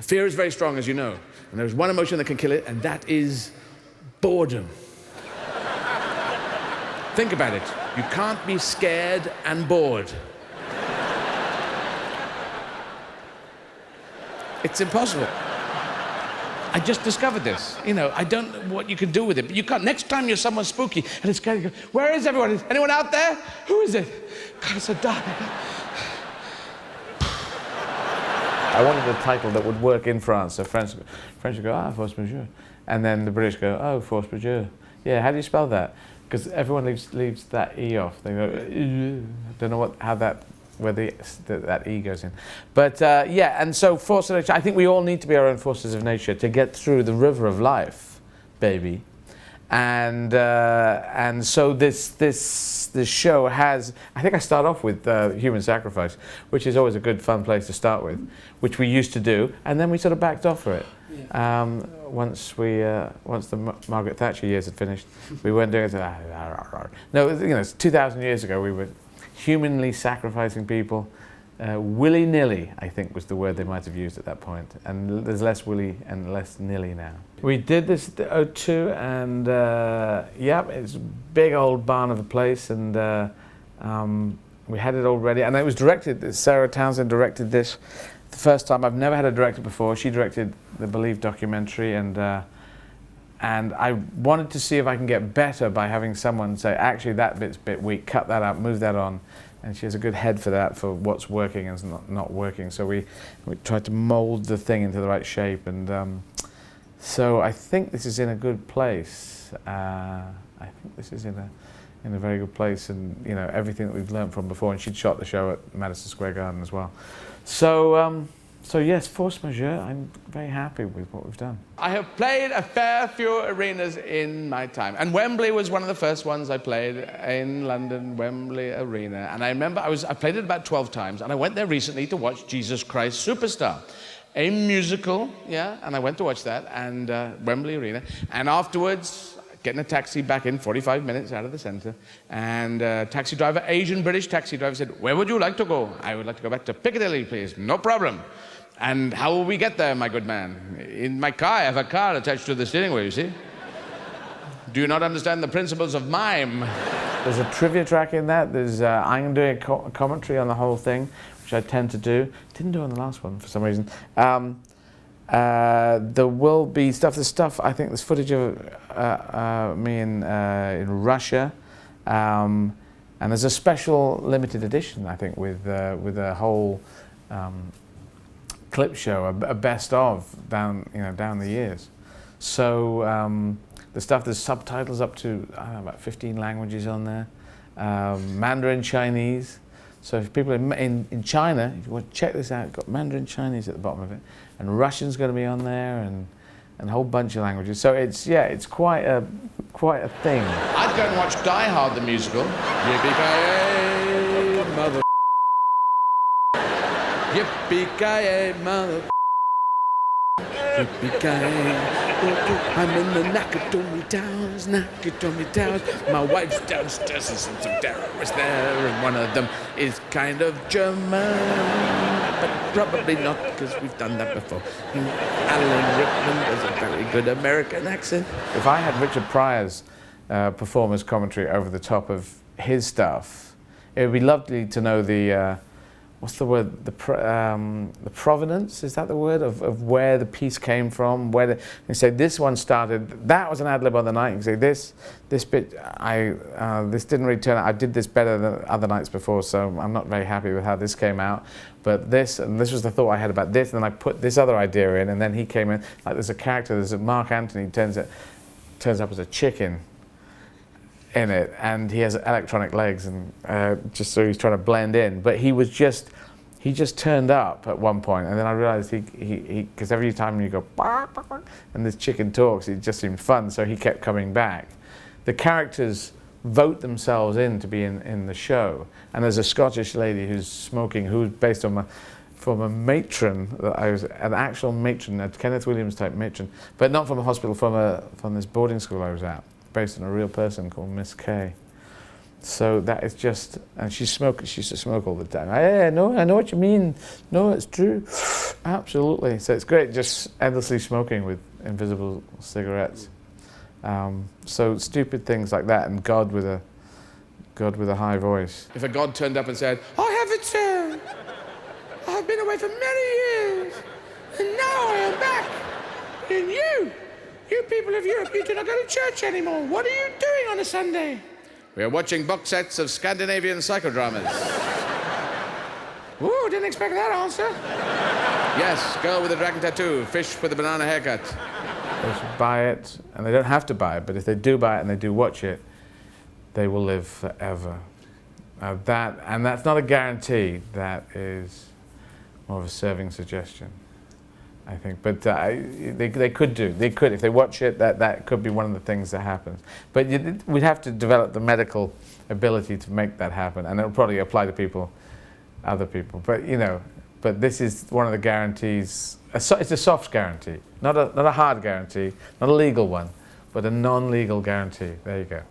Fear is very strong, as you know, and there's one emotion that can kill it, and that is boredom. Think about it. You can't be scared and bored. It's impossible. I just discovered this. You know, I don't know what you can do with it, but you can't. Next time you're someone spooky and it's scary, you go, where is everyone? Is anyone out there? Who is it? God, it's so dark. I wanted a title that would work in France. So French would go, force majeure. And then the British go, oh, force majeure. Yeah, how do you spell that? Because everyone leaves that E off. They go, don't know where that E goes in. But yeah, and so force of nature, I think we all need to be our own forces of nature to get through the river of life, baby. And so this show has, I think I start off with human sacrifice, which is always a good fun place to start with, which we used to do, and then we sort of backed off for it. Yeah. Once the Margaret Thatcher years had finished, we weren't doing it. No, you know, it's 2,000 years ago we were humanly sacrificing people, willy-nilly, I think was the word they might have used at that point. And there's less willy and less nilly now. We did this at the O2, and yeah, it's a big old barn of a place, and we had it all ready. And it was directed, Sarah Townsend directed this the first time. I've never had a director before. She directed the Believe documentary, and I wanted to see if I can get better by having someone say, actually that bit's a bit weak, cut that out, move that on. And she has a good head for that, for what's working and not working. So we tried to mold the thing into the right shape. And so I think this is in a good place. I think this is in a very good place, and you know, everything that we've learned from before. And she'd shot the show at Madison Square Garden as well. So yes, force majeure, I'm very happy with what we've done. I have played a fair few arenas in my time, and Wembley was one of the first ones I played in London, Wembley Arena. And I remember I played it about 12 times, and I went there recently to watch Jesus Christ Superstar, a musical, yeah, and I went to watch that, and Wembley Arena, and afterwards, getting a taxi back in 45 minutes out of the centre, and taxi driver, Asian British taxi driver, said, where would you like to go? I would like to go back to Piccadilly, please. No problem. And how will we get there, my good man? In my car, I have a car attached to the steering wheel, you see? Do you not understand the principles of mime? There's a trivia track in that. There's I'm doing a commentary on the whole thing, which I tend to do. Didn't do on the last one for some reason. There will be stuff. There's stuff. I think there's footage of me in Russia, and there's a special limited edition. I think with a whole clip show, a best of down the years. So the stuff. There's subtitles up to I don't know, about 15 languages on there. Mandarin Chinese. So if people in China, if you want to check this out, it's got Mandarin Chinese at the bottom of it, and Russian's going to be on there, and a whole bunch of languages. So it's quite a thing. I'd go and watch Die Hard the musical. Yippee-ki-yay, mother. Yippee-ki-yay, mother. Yippee-ki-yay. I'm in the Nakatomi Towns. My wife's downstairs and some terrorists there, and one of them is kind of German, but probably not, because we've done that before. Alan Rickman does a very good American accent. If I had Richard Pryor's performance commentary over the top of his stuff, it would be lovely to know the what's the word? The provenance, is that the word, of where the piece came from? Where they say this one started. That was an ad lib on the night. You can say this bit. This didn't really turn out. I did this better than other nights before, so I'm not very happy with how this came out. But this was the thought I had about this, and then I put this other idea in, and then he came in. Like there's a character. There's a Mark Antony turns up as a chicken in it, and he has electronic legs, and just so he's trying to blend in. But he just turned up at one point, and then I realized he because every time you go bark, bark, bark, and this chicken talks, it just seemed fun, so he kept coming back. The characters vote themselves in to be in the show, and there's a Scottish lady who's smoking, who's based from a matron that I was an actual matron, a Kenneth Williams type matron, but not from a hospital, from this boarding school I was at, based on a real person called Miss Kay. So that is just, and she used to smoke all the time. I know what you mean. No, it's true. Absolutely. So it's great just endlessly smoking with invisible cigarettes. So stupid things like that, and God with a high voice. If a God turned up and said, I have returned. I've been away for many years, and now I am back. And you people of Europe, you do not go to church anymore. What are you doing on a Sunday? We are watching box sets of Scandinavian psychodramas. Ooh, didn't expect that answer. Yes, girl with a dragon tattoo, fish with a banana haircut. They should buy it, and they don't have to buy it, but if they do buy it and they do watch it, they will live forever. And that's not a guarantee. That is more of a serving suggestion, I think. But they could do. They could, if they watch it, that could be one of the things that happens. But we'd have to develop the medical ability to make that happen, and it would probably apply to other people. But but this is one of the guarantees. It's a soft guarantee, not a hard guarantee, not a legal one, but a non-legal guarantee. There you go.